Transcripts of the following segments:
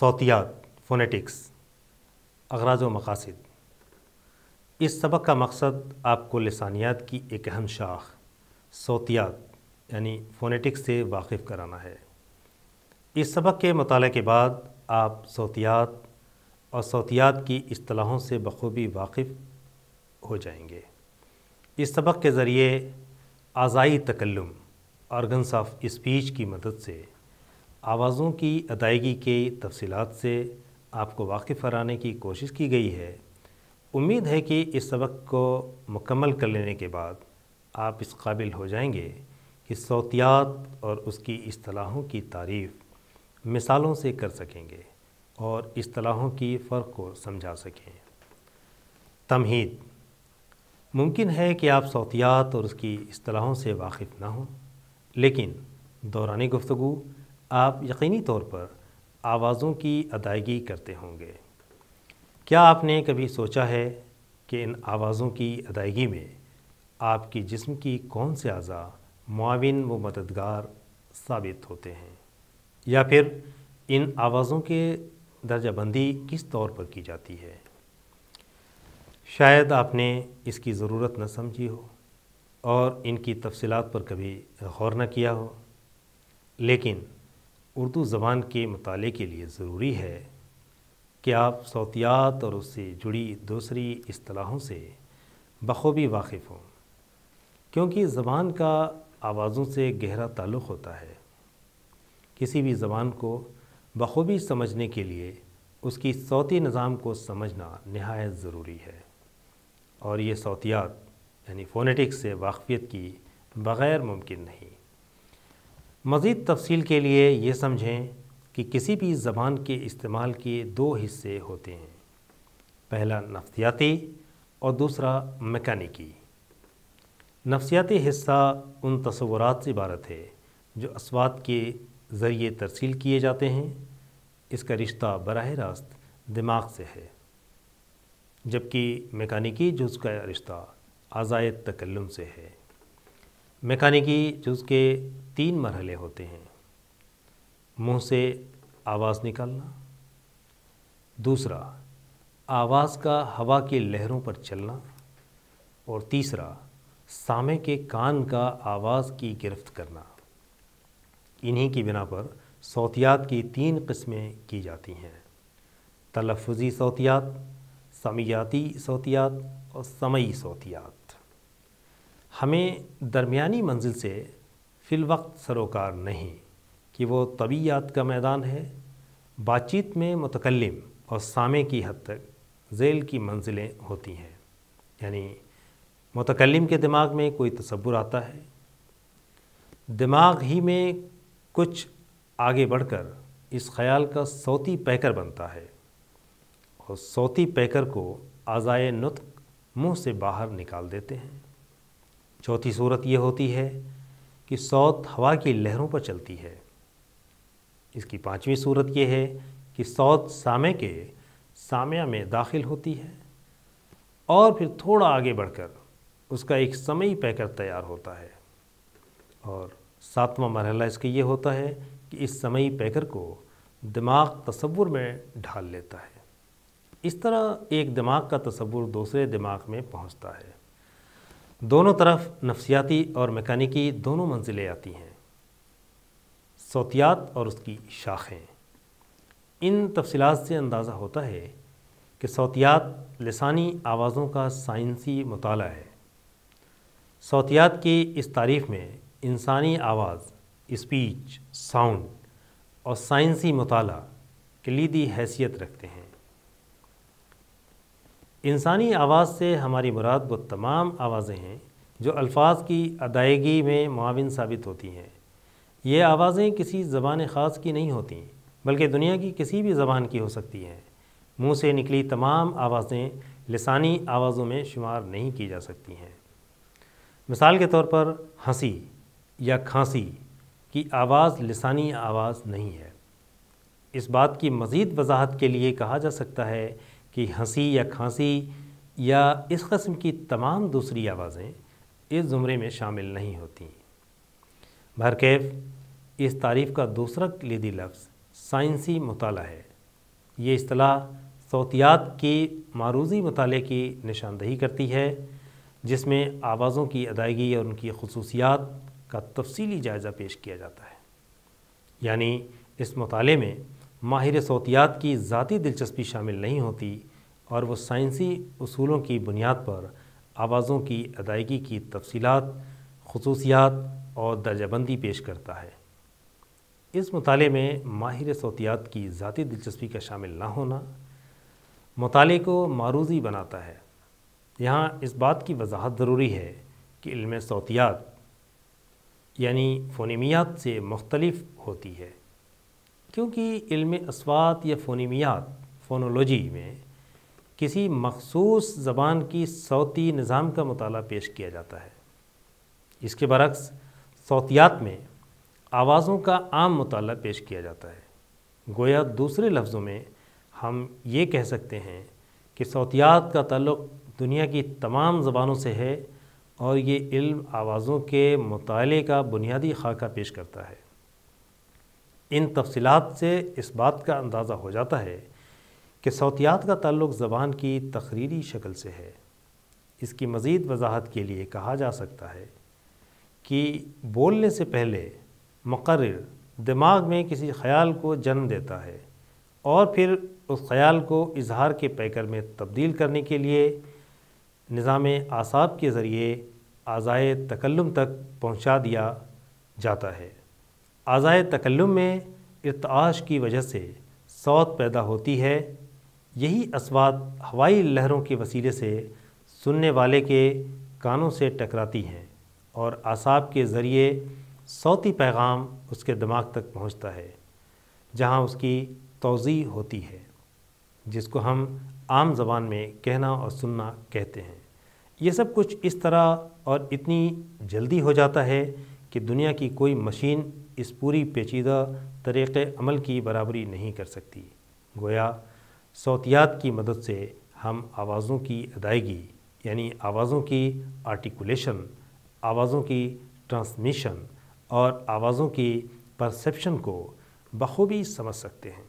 صوتیات phonetics اغراض و مقاصد۔ اس سبق کا مقصد آپ کو لسانیات کی ایک اہم شاخ صوتیات یعنی فونیٹکس سے واقف کرانا ہے۔ اس سبق کے مطالعے کے بعد آپ صوتیات اور صوتیات کی اصطلاحوں سے بخوبی واقف ہو جائیں گے۔ اس سبق کے ذریعے اعضائی تکلم آرگنس آف اسپیچ کی مدد سے آوازوں کی ادائیگی کی تفصیلات سے آپ کو واقف کرانے کی کوشش کی گئی ہے۔ امید ہے کہ اس سبق کو مکمل کر لینے کے بعد آپ اس قابل ہو جائیں گے کہ صوتیات اور اس کی اصطلاحوں کی تعریف مثالوں سے کر سکیں گے اور اصطلاحوں کی فرق کو سمجھا سکیں۔ تمہید: ممکن ہے کہ آپ صوتیات اور اس کی اصطلاحوں سے واقف نہ ہوں، لیکن دوران گفتگو آپ یقینی طور پر آوازوں کی ادائیگی کرتے ہوں گے۔ کیا آپ نے کبھی سوچا ہے کہ ان آوازوں کی ادائیگی میں آپ کی جسم کی کون سے اعضاء معاون و مددگار ثابت ہوتے ہیں، یا پھر ان آوازوں کے درجہ بندی کس طور پر کی جاتی ہے؟ شاید آپ نے اس کی ضرورت نہ سمجھی ہو اور ان کی تفصیلات پر کبھی غور نہ کیا ہو، لیکن اردو زبان کے مطالعے کے لیے ضروری ہے کہ آپ صوتیات اور اس سے جڑی دوسری اصطلاحوں سے بخوبی واقف ہوں، کیونکہ زبان کا آوازوں سے گہرا تعلق ہوتا ہے۔ کسی بھی زبان کو بخوبی سمجھنے کے لیے اس کی صوتی نظام کو سمجھنا نہایت ضروری ہے، اور یہ صوتیات یعنی فونیٹکس سے واقفیت کی بغیر ممکن نہیں۔ مزید تفصیل کے لیے یہ سمجھیں کہ کسی بھی زبان کے استعمال کے دو حصے ہوتے ہیں، پہلا نفسیاتی اور دوسرا میکانیکی۔ نفسیاتی حصہ ان تصورات سے عبارت ہے جو اصوات کے ذریعے ترسیل کیے جاتے ہیں۔ اس کا رشتہ براہ راست دماغ سے ہے، جبکہ میکانیکی جزء کا رشتہ اعضائے تکلم سے ہے۔ میکانیکی جزء کے 3 مرحلے ہوتے ہیں: منہ سے آواز نکالنا، دوسرا آواز کا ہوا کی لہروں پر چلنا، اور تیسرا سامع کے کان کا آواز کی گرفت کرنا۔ انہی کی بنا پر صوتیات کی 3 قسمیں کی جاتی ہیں: تلفظی صوتیات، سمعیاتی صوتیات اور سمعی صوتیات۔ ہمیں درمیانی منزل سے فی الوقت سروکار نہیں کہ وہ طبیعیات کا میدان ہے۔ بات چیت میں متکلم اور سامع کی حد تک ذیل کی منزلیں ہوتی ہیں، یعنی متکلم کے دماغ میں کوئی تصور آتا ہے، دماغ ہی میں کچھ آگے بڑھ کر اس خیال کا صوتی پیکر بنتا ہے، اور صوتی پیکر کو اعضائے نطق منہ سے باہر نکال دیتے ہیں۔ چوتھی صورت یہ ہوتی ہے کہ صوت ہوا کی لہروں پر چلتی ہے۔ اس کی 5ویں صورت یہ ہے کہ صوت سامع میں داخل ہوتی ہے، اور پھر تھوڑا آگے بڑھ کر اس کا ایک سمعی پیکر تیار ہوتا ہے، اور 7واں مرحلہ اس کا یہ ہوتا ہے کہ اس سمعی پیکر کو دماغ تصور میں ڈھال لیتا ہے۔ اس طرح ایک دماغ کا تصور دوسرے دماغ میں پہنچتا ہے۔ دونوں طرف نفسیاتی اور میکانیکی دونوں منزلیں آتی ہیں۔ صوتیات اور اس کی شاخیں۔ ان تفصیلات سے اندازہ ہوتا ہے کہ صوتیات لسانی آوازوں کا سائنسی مطالعہ ہے۔ صوتیات کی اس تعریف میں انسانی آواز، اسپیچ، ساؤنڈ اور سائنسی مطالعہ کلیدی حیثیت رکھتے ہیں۔ انسانی آواز سے ہماری مراد وہ تمام آوازیں ہیں جو الفاظ کی ادائیگی میں معاون ثابت ہوتی ہیں۔ یہ آوازیں کسی زبان خاص کی نہیں ہوتیں، بلکہ دنیا کی کسی بھی زبان کی ہو سکتی ہیں۔ منہ سے نکلی تمام آوازیں لسانی آوازوں میں شمار نہیں کی جا سکتی ہیں۔ مثال کے طور پر ہنسی یا کھانسی کی آواز لسانی آواز نہیں ہے۔ اس بات کی مزید وضاحت کے لیے کہا جا سکتا ہے کہ ہنسی یا کھانسی یا اس قسم کی تمام دوسری آوازیں اس زمرے میں شامل نہیں ہوتیں۔ بہرکیف اس تعریف کا دوسرا کلیدی لفظ سائنسی مطالعہ ہے، یہ اصطلاح صوتیات کی معروضی مطالعے کی نشاندہی کرتی ہے، جس میں آوازوں کی ادائیگی اور ان کی خصوصیات کا تفصیلی جائزہ پیش کیا جاتا ہے۔ یعنی اس مطالعے میں ماہر صوتیات کی ذاتی دلچسپی شامل نہیں ہوتی اور وہ سائنسی اصولوں کی بنیاد پر آوازوں کی ادائیگی کی تفصیلات، خصوصیات اور درجہ بندی پیش کرتا ہے۔ اس مطالعے میں ماہر صوتیات کی ذاتی دلچسپی کا شامل نہ ہونا مطالعے کو معروضی بناتا ہے۔ یہاں اس بات کی وضاحت ضروری ہے کہ علم صوتیات یعنی فونیمیات سے مختلف ہوتی ہے، کیونکہ علم اصوات یا فونیمیات فونولوجی میں کسی مخصوص زبان کی صوتی نظام کا مطالعہ پیش کیا جاتا ہے۔ اس کے برعکس صوتیات میں آوازوں کا عام مطالعہ پیش کیا جاتا ہے۔ گویا دوسرے لفظوں میں ہم یہ کہہ سکتے ہیں کہ صوتیات کا تعلق دنیا کی تمام زبانوں سے ہے اور یہ علم آوازوں کے مطالعے کا بنیادی خاکہ پیش کرتا ہے۔ ان تفصیلات سے اس بات کا اندازہ ہو جاتا ہے کہ صوتیات کا تعلق زبان کی تقریری شکل سے ہے۔ اس کی مزید وضاحت کے لیے کہا جا سکتا ہے کہ بولنے سے پہلے مقرر دماغ میں کسی خیال کو جنم دیتا ہے اور پھر اس خیال کو اظہار کے پیکر میں تبدیل کرنے کے لیے نظام اعصاب کے ذریعے اعضائے تکلم تک پہنچا دیا جاتا ہے۔ اعضائے تکلم میں ارتعاش کی وجہ سے صوت پیدا ہوتی ہے۔ یہی اصوات ہوائی لہروں کے وسیلے سے سننے والے کے کانوں سے ٹکراتی ہیں اور اعصاب کے ذریعے صوتی پیغام اس کے دماغ تک پہنچتا ہے، جہاں اس کی توزیع ہوتی ہے، جس کو ہم عام زبان میں کہنا اور سننا کہتے ہیں۔ یہ سب کچھ اس طرح اور اتنی جلدی ہو جاتا ہے کہ دنیا کی کوئی مشین اس پوری پیچیدہ طریقے عمل کی برابری نہیں کر سکتی۔ گویا صوتیات کی مدد سے ہم آوازوں کی ادائیگی یعنی آوازوں کی آرٹیکولیشن، آوازوں کی ٹرانسمیشن اور آوازوں کی پرسیپشن کو بخوبی سمجھ سکتے ہیں۔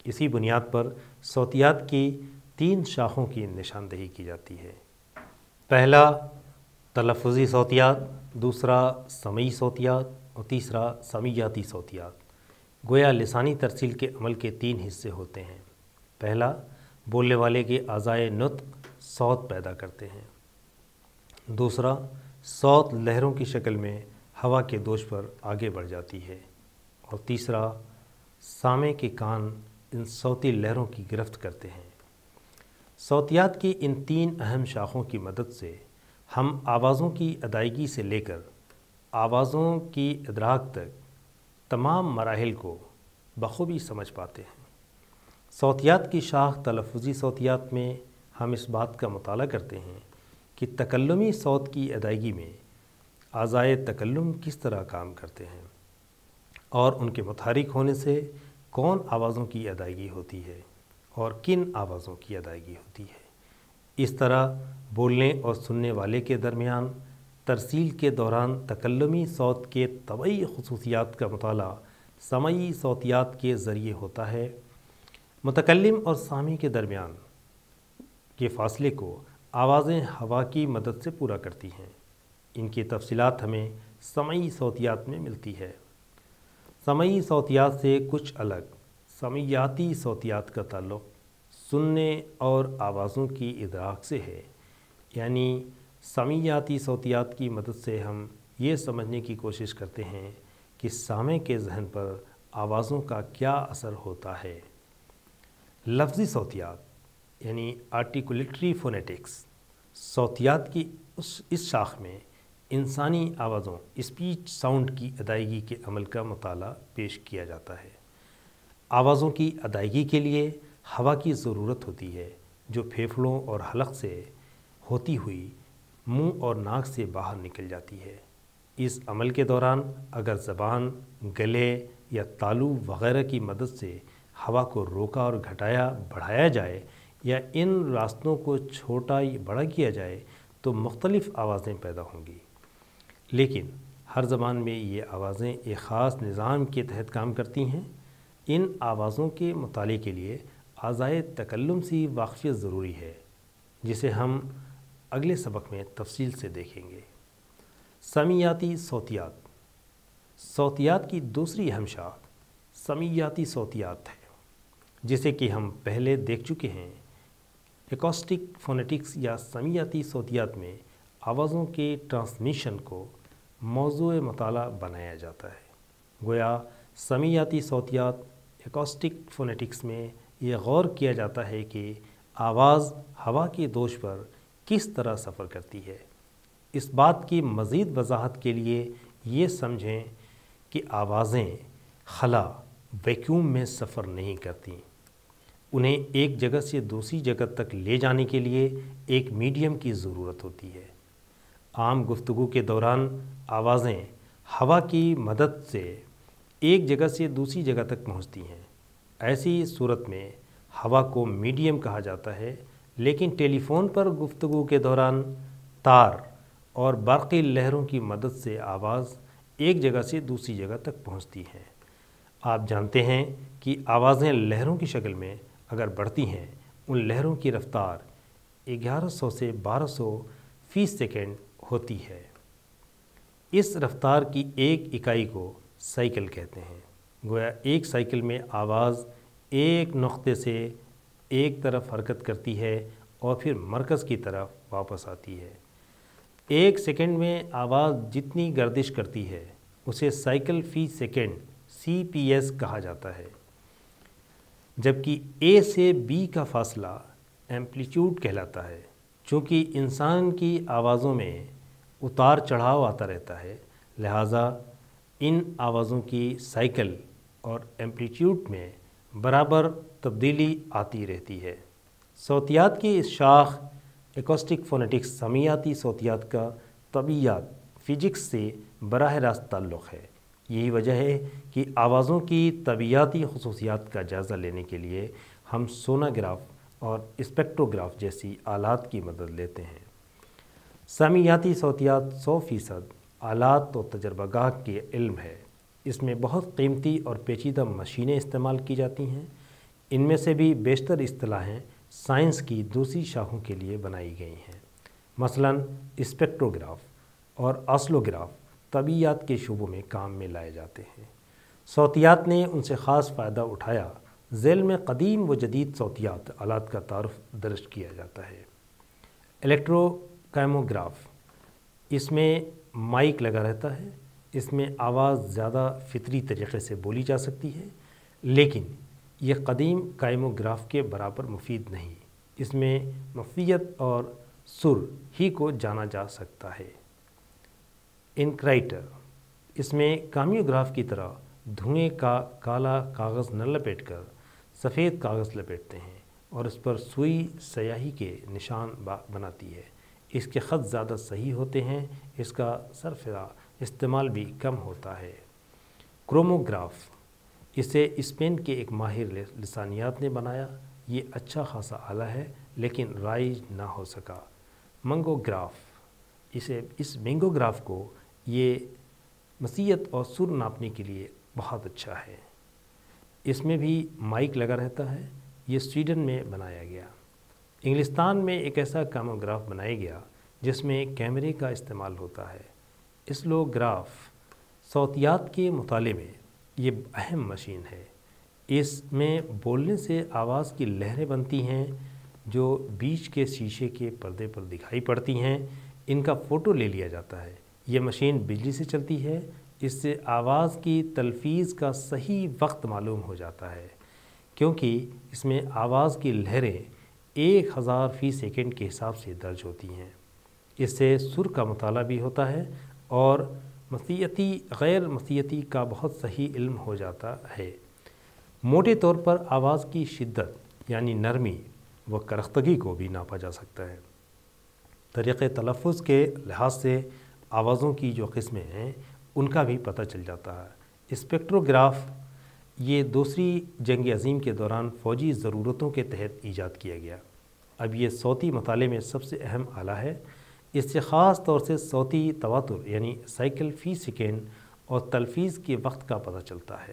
اسی بنیاد پر صوتیات کی 3 شاخوں کی نشاندہی کی جاتی ہے۔ پہلا تلفظی صوتیات، دوسرا سمعی صوتیات اور تیسرا سمعیاتی صوتیات۔ گویا لسانی ترسیل کے عمل کے 3 حصے ہوتے ہیں۔ پہلا، بولنے والے کے اعضائے نطق صوت پیدا کرتے ہیں۔ دوسرا، صوت لہروں کی شکل میں ہوا کے دوش پر آگے بڑھ جاتی ہے، اور تیسرا، سامع کے کان ان صوتی لہروں کی گرفت کرتے ہیں۔ صوتیات کی ان 3 اہم شاخوں کی مدد سے ہم آوازوں کی ادائیگی سے لے کر آوازوں کی ادراک تک تمام مراحل کو بخوبی سمجھ پاتے ہیں۔ صوتیات کی شاخ تلفظی صوتیات میں ہم اس بات کا مطالعہ کرتے ہیں کہ تکلمی صوت کی ادائیگی میں اعضائے تکلم کس طرح کام کرتے ہیں اور ان کے متحرک ہونے سے کون آوازوں کی ادائیگی ہوتی ہے اور کن آوازوں کی ادائیگی ہوتی ہے۔ اس طرح بولنے اور سننے والے کے درمیان ترسیل کے دوران تکلمی صوت کے طبعی خصوصیات کا مطالعہ سمعی صوتیات کے ذریعے ہوتا ہے۔ متکلم اور سامع کے درمیان کے فاصلے کو آوازیں ہوا کی مدد سے پورا کرتی ہیں۔ ان کی تفصیلات ہمیں سمعی صوتیات میں ملتی ہے۔ سمعی صوتیات سے کچھ الگ سمعیاتی صوتیات کا تعلق سننے اور آوازوں کی ادراک سے ہے، یعنی سمعیاتی صوتیات کی مدد سے ہم یہ سمجھنے کی کوشش کرتے ہیں کہ سامع کے ذہن پر آوازوں کا کیا اثر ہوتا ہے۔ لفظی صوتیات یعنی آرٹیکولیٹری فونیٹکس صوتیات کی اس شاخ میں انسانی آوازوں اسپیچ ساؤنڈ کی ادائیگی کے عمل کا مطالعہ پیش کیا جاتا ہے۔ آوازوں کی ادائیگی کے لیے ہوا کی ضرورت ہوتی ہے، جو پھیپھڑوں اور حلق سے ہوتی ہوئی منہ اور ناک سے باہر نکل جاتی ہے۔ اس عمل کے دوران اگر زبان، گلے یا تالو وغیرہ کی مدد سے ہوا کو روکا اور گھٹایا بڑھایا جائے یا ان راستوں کو چھوٹا یا بڑا کیا جائے تو مختلف آوازیں پیدا ہوں گی، لیکن ہر زبان میں یہ آوازیں ایک خاص نظام کے تحت کام کرتی ہیں۔ ان آوازوں کے مطالعے کے لیے اعضائے تکلم سے واقفیت ضروری ہے، جسے ہم اگلے سبق میں تفصیل سے دیکھیں گے۔ سمیعاتی صوتیات۔ صوتیات کی دوسری اہم شاخ سمیعاتی صوتیات ہے، جسے کہ ہم پہلے دیکھ چکے ہیں۔ ایکوسٹک فونیٹکس یا سمیعاتی صوتیات میں آوازوں کے ٹرانسمیشن کو موضوع مطالعہ بنایا جاتا ہے۔ گویا سمیعاتی صوتیات ایکوسٹک فونیٹکس میں یہ غور کیا جاتا ہے کہ آواز ہوا کے دوش پر کس طرح سفر کرتی ہے۔ اس بات کی مزید وضاحت کے لیے یہ سمجھیں کہ آوازیں خلا ویکیوم میں سفر نہیں کرتیں۔ انہیں ایک جگہ سے دوسری جگہ تک لے جانے کے لیے ایک میڈیم کی ضرورت ہوتی ہے۔ عام گفتگو کے دوران آوازیں ہوا کی مدد سے ایک جگہ سے دوسری جگہ تک پہنچتی ہیں۔ ایسی صورت میں ہوا کو میڈیم کہا جاتا ہے، لیکن ٹیلی فون پر گفتگو کے دوران تار اور برقی لہروں کی مدد سے آواز ایک جگہ سے دوسری جگہ تک پہنچتی ہے۔ آپ جانتے ہیں کہ آوازیں لہروں کی شکل میں اگر بڑھتی ہیں، ان لہروں کی رفتار 1100 سے 1200 فی سیکنڈ ہوتی ہے۔ اس رفتار کی ایک اکائی کو سائیکل کہتے ہیں۔ گویا ایک سائیکل میں آواز ایک نقطے سے ایک طرف حرکت کرتی ہے اور پھر مرکز کی طرف واپس آتی ہے۔ ایک سیکنڈ میں آواز جتنی گردش کرتی ہے اسے سائیکل فی سیکنڈ CPS کہا جاتا ہے، جبکہ A سے B کا فاصلہ ایمپلیٹیوڈ کہلاتا ہے۔ چونکہ انسان کی آوازوں میں اتار چڑھاؤ آتا رہتا ہے، لہٰذا ان آوازوں کی سائیکل اور ایمپلیٹیوڈ میں برابر تبدیلی آتی رہتی ہے۔ صوتیات کی اس شاخ ایکوسٹک فونیٹکس سمیعاتی صوتیات کا طبیعیات فزکس سے براہ راست تعلق ہے۔ یہی وجہ ہے کہ آوازوں کی طبیعیاتی خصوصیات کا جائزہ لینے کے لیے ہم سونوگراف اور اسپیکٹروگراف جیسی آلات کی مدد لیتے ہیں۔ سمیعاتی صوتیات 100% آلات و تجربہ گاہ کے علم ہے۔ اس میں بہت قیمتی اور پیچیدہ مشینیں استعمال کی جاتی ہیں۔ ان میں سے بھی بیشتر اصطلاحیں سائنس کی دوسری شاخوں کے لیے بنائی گئی ہیں۔ مثلاً اسپیکٹروگراف اور آسلوگراف طبیعیات کے شعبوں میں کام میں لائے جاتے ہیں۔ صوتیات نے ان سے خاص فائدہ اٹھایا۔ ذیل میں قدیم و جدید صوتیات آلات کا تعارف درج کیا جاتا ہے۔ الیکٹرو کائموگراف، اس میں مائک لگا رہتا ہے۔ اس میں آواز زیادہ فطری طریقے سے بولی جا سکتی ہے، لیکن یہ قدیم کائموگراف کے برابر مفید نہیں۔ اس میں مفیت اور سر ہی کو جانا جا سکتا ہے۔ انکرائٹر، اس میں کامیوگراف کی طرح دھوئیں کا کالا کاغذ نہ لپیٹ کر سفید کاغذ لپیٹتے ہیں اور اس پر سوئی سیاہی کے نشان بناتی ہے۔ اس کے خط زیادہ صحیح ہوتے ہیں، اس کا سرفرا استعمال بھی کم ہوتا ہے۔ کروموگراف، اسے اسپین کے ایک ماہر لسانیات نے بنایا۔ یہ اچھا خاصا آلہ ہے لیکن رائج نہ ہو سکا۔ منگوگراف، اس منگوگراف کو یہ مسیت اور سر ناپنے کے لیے بہت اچھا ہے۔ اس میں بھی مائک لگا رہتا ہے۔ یہ سویڈن میں بنایا گیا۔ انگلستان میں ایک ایسا کاموگراف بنایا گیا جس میں کیمرے کا استعمال ہوتا ہے۔ اسلوگراف، صوتیات کے مطالعے میں یہ اہم مشین ہے۔ اس میں بولنے سے آواز کی لہریں بنتی ہیں جو بیچ کے شیشے کے پردے پر دکھائی پڑتی ہیں۔ ان کا فوٹو لے لیا جاتا ہے۔ یہ مشین بجلی سے چلتی ہے۔ اس سے آواز کی تلفیظ کا صحیح وقت معلوم ہو جاتا ہے، کیونکہ اس میں آواز کی لہریں 1000 فی سیکنڈ کے حساب سے درج ہوتی ہیں۔ اس سے سر کا مطالعہ بھی ہوتا ہے اور مسیتی غیر مسیتی کا بہت صحیح علم ہو جاتا ہے۔ موٹے طور پر آواز کی شدت یعنی نرمی و کرختگی کو بھی ناپا جا سکتا ہے۔ طریقے تلفظ کے لحاظ سے آوازوں کی جو قسمیں ہیں ان کا بھی پتہ چل جاتا ہے۔ اسپیکٹروگراف یہ دوسری جنگ عظیم کے دوران فوجی ضرورتوں کے تحت ایجاد کیا گیا۔ اب یہ صوتی مطالعے میں سب سے اہم آلہ ہے۔ اس سے خاص طور سے صوتی تواتر یعنی سائیکل فی سیکنڈ اور تلفیظ کے وقت کا پتہ چلتا ہے۔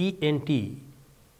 ENT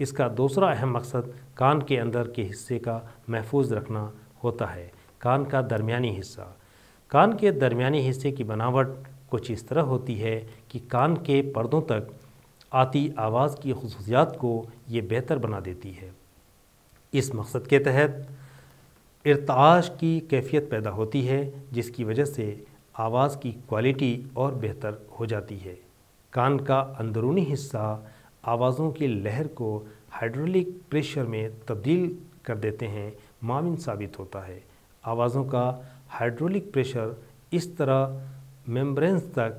اس کا دوسرا اہم مقصد کان کے اندر کے حصے کا محفوظ رکھنا ہوتا ہے۔ کان کا درمیانی حصہ، کان کے درمیانی حصے کی بناوٹ کچھ اس طرح ہوتی ہے کہ کان کے پردوں تک آتی آواز کی خصوصیات کو یہ بہتر بنا دیتی ہے۔ اس مقصد کے تحت ارتعاش کی کیفیت پیدا ہوتی ہے، جس کی وجہ سے آواز کی کوالٹی اور بہتر ہو جاتی ہے۔ کان کا اندرونی حصہ آوازوں کی لہر کو ہائیڈرولک پریشر میں تبدیل کر دیتے ہیں معاون ثابت ہوتا ہے۔ آوازوں کا ہائیڈرولک پریشر اس طرح میمبرینز تک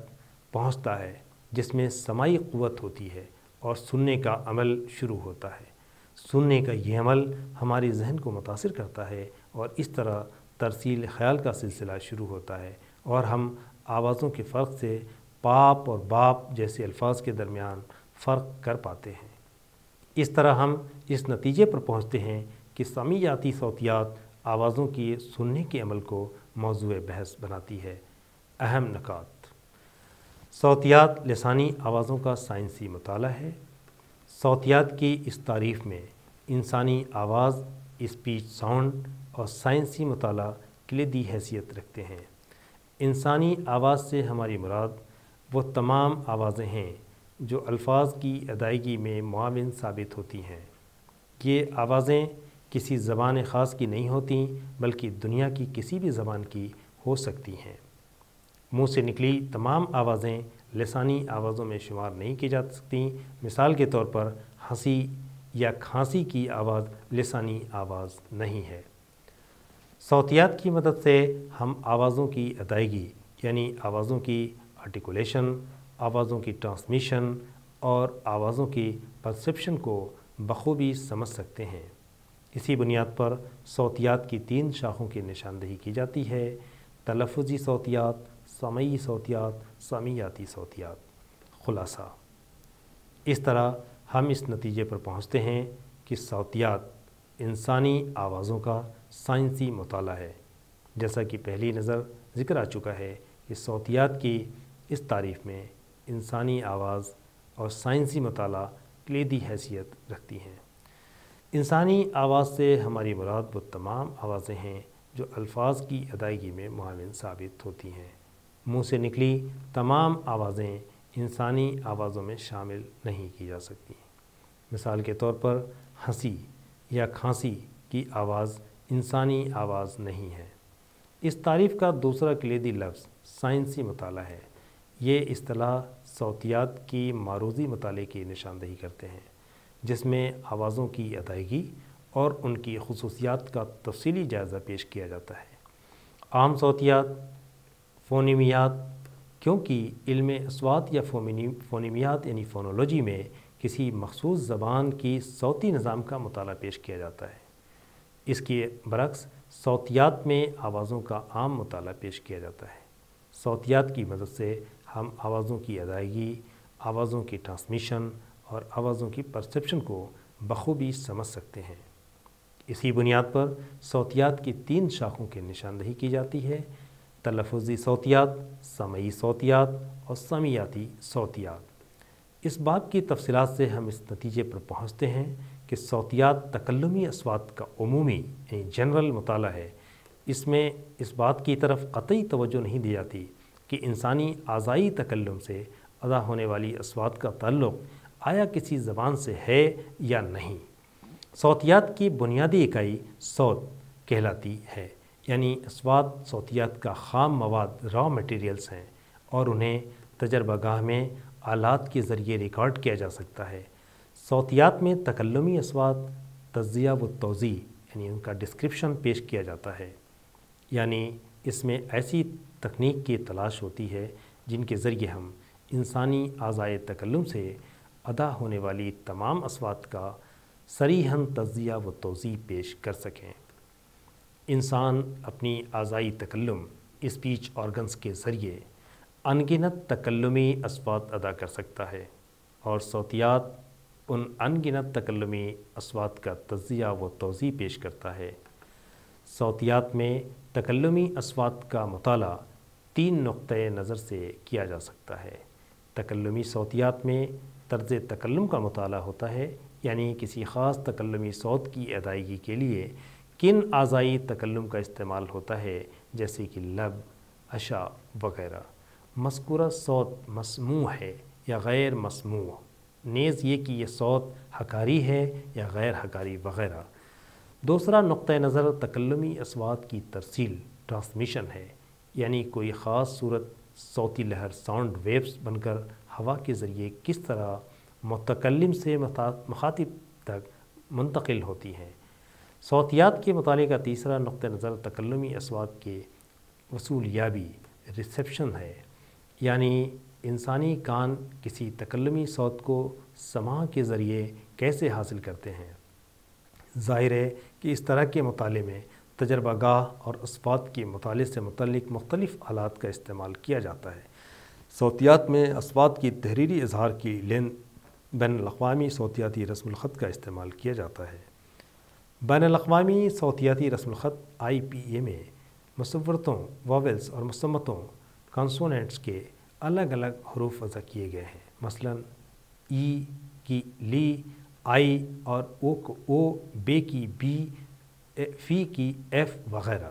پہنچتا ہے جس میں سماعی قوت ہوتی ہے اور سننے کا عمل شروع ہوتا ہے۔ سننے کا یہ عمل ہماری ذہن کو متاثر کرتا ہے اور اس طرح ترسیل خیال کا سلسلہ شروع ہوتا ہے اور ہم آوازوں کے فرق سے پاپ اور باپ جیسے الفاظ کے درمیان فرق کر پاتے ہیں۔ اس طرح ہم اس نتیجے پر پہنچتے ہیں کہ سمیعاتی صوتیات آوازوں کی سننے کے عمل کو موضوع بحث بناتی ہے۔ اہم نکات: صوتیات لسانی آوازوں کا سائنسی مطالعہ ہے۔ صوتیات کی اس تعریف میں انسانی آواز، اسپیچ ساؤنڈ اور سائنسی مطالعہ کلیدی حیثیت رکھتے ہیں۔ انسانی آواز سے ہماری مراد وہ تمام آوازیں ہیں جو الفاظ کی ادائیگی میں معاون ثابت ہوتی ہیں۔ یہ آوازیں کسی زبان خاص کی نہیں ہوتیں بلکہ دنیا کی کسی بھی زبان کی ہو سکتی ہیں۔ منہ سے نکلی تمام آوازیں لسانی آوازوں میں شمار نہیں کی جا سکتیں۔ مثال کے طور پر ہنسی یا کھانسی کی آواز لسانی آواز نہیں ہے۔ صوتیات کی مدد سے ہم آوازوں کی ادائیگی یعنی آوازوں کی آرٹیکولیشن، آوازوں کی ٹرانسمیشن اور آوازوں کی پرسیپشن کو بخوبی سمجھ سکتے ہیں۔ اسی بنیاد پر صوتیات کی 3 شاخوں کی نشاندہی کی جاتی ہے: تلفظی صوتیات، سمعی صوتیات، سمیعاتی صوتیات۔ خلاصہ: اس طرح ہم اس نتیجے پر پہنچتے ہیں کہ صوتیات انسانی آوازوں کا سائنسی مطالعہ ہے۔ جیسا کہ پہلی نظر ذکر آ چکا ہے کہ صوتیات کی اس تعریف میں انسانی آواز اور سائنسی مطالعہ کلیدی حیثیت رکھتی ہیں۔ انسانی آواز سے ہماری مراد وہ تمام آوازیں ہیں جو الفاظ کی ادائیگی میں معاون ثابت ہوتی ہیں۔ منہ سے نکلی تمام آوازیں انسانی آوازوں میں شامل نہیں کی جا سکتی۔ مثال کے طور پر ہنسی یا کھانسی کی آواز انسانی آواز نہیں ہے۔ اس تعریف کا دوسرا کلیدی لفظ سائنسی مطالعہ ہے۔ یہ اصطلاح صوتیات کی معروضی مطالعے کی نشاندہی کرتے ہیں، جس میں آوازوں کی ادائیگی اور ان کی خصوصیات کا تفصیلی جائزہ پیش کیا جاتا ہے۔ عام صوتیات، فونیمیات، کیونکہ علم اصوات یا فونیمیات یعنی فونولوجی میں کسی مخصوص زبان کی صوتی نظام کا مطالعہ پیش کیا جاتا ہے۔ اس کے برعکس صوتیات میں آوازوں کا عام مطالعہ پیش کیا جاتا ہے۔ صوتیات کی مدد سے ہم آوازوں کی ادائیگی، آوازوں کی ٹرانسمیشن اور آوازوں کی پرسیپشن کو بخوبی سمجھ سکتے ہیں۔ اسی بنیاد پر صوتیات کی 3 شاخوں کی نشاندہی کی جاتی ہے: تلفظی صوتیات، سمعی صوتیات اور سمیعاتی صوتیات۔ اس باب کی تفصیلات سے ہم اس نتیجے پر پہنچتے ہیں کہ صوتیات تکلمی اصوات کا عمومی یعنی جنرل مطالعہ ہے۔ اس میں اس بات کی طرف قطعی توجہ نہیں دی جاتی کہ انسانی اعضائی تکلم سے ادا ہونے والی اصوات کا تعلق آیا کسی زبان سے ہے یا نہیں۔ صوتیات کی بنیادی اکائی صوت کہلاتی ہے، یعنی اصوات صوتیات کا خام مواد را مٹیریلز ہیں اور انہیں تجربہ گاہ میں آلات کے ذریعے ریکارڈ کیا جا سکتا ہے۔ صوتیات میں تکلمی اصوات تجزیہ و توضیح یعنی ان کا ڈسکرپشن پیش کیا جاتا ہے، یعنی اس میں ایسی تکنیک کی تلاش ہوتی ہے جن کے ذریعے ہم انسانی اعضائے تکلم سے ادا ہونے والی تمام اصوات کا صریحاً تجزیہ و توضیح پیش کر سکیں۔ انسان اپنی اعضائی تکلم اسپیچ آرگنز کے ذریعے انگنت تکلمی اصوات ادا کر سکتا ہے اور صوتیات ان انگنت تکلمی اصوات کا تجزیہ و توضیح پیش کرتا ہے۔ صوتیات میں تکلمی اصوات کا مطالعہ 3 نقطۂ نظر سے کیا جا سکتا ہے۔ تکلمی صوتیات میں طرز تکلم کا مطالعہ ہوتا ہے، یعنی کسی خاص تکلمی صوت کی ادائیگی کے لیے کن اعضائی تکلم کا استعمال ہوتا ہے، جیسے کہ لب، عشا وغیرہ۔ مذکورہ صوت مسموع ہے یا غیر مسموع، نیز یہ کہ یہ صوت حکاری ہے یا غیر حکاری وغیرہ۔ دوسرا نقطہ نظر تکلمی اصوات کی ترسیل، ٹرانسمیشن ہے، یعنی کوئی خاص صورت صوتی لہر ساؤنڈ ویوز بن کر ہوا کے ذریعے کس طرح متکلم سے مخاطب تک منتقل ہوتی ہیں۔ صوتیات کے مطالعے کا تیسرا نقطہ نظر تکلمی اصوات کے وصولیابی، ریسیپشن ہے، یعنی انسانی کان کسی تکلمی صوت کو سماع کے ذریعے کیسے حاصل کرتے ہیں۔ ظاہر ہے کہ اس طرح کے مطالعے میں تجربہ گاہ اور اصوات کے مطالعے سے متعلق مختلف آلات کا استعمال کیا جاتا ہے۔ صوتیات میں اصوات کی تحریری اظہار کی بین الاقوامی صوتیاتی رسم الخط کا استعمال کیا جاتا ہے۔ بین الاقوامی صوتیاتی رسم الخط IPA میں مصورتوں، واولز اور مصمتوں، کانسوننٹس کے الگ الگ حروف وضع کیے گئے ہیں، مثلا ای کی لی، آئی اور او کو او، بے کی بی، فی کی ایف وغیرہ۔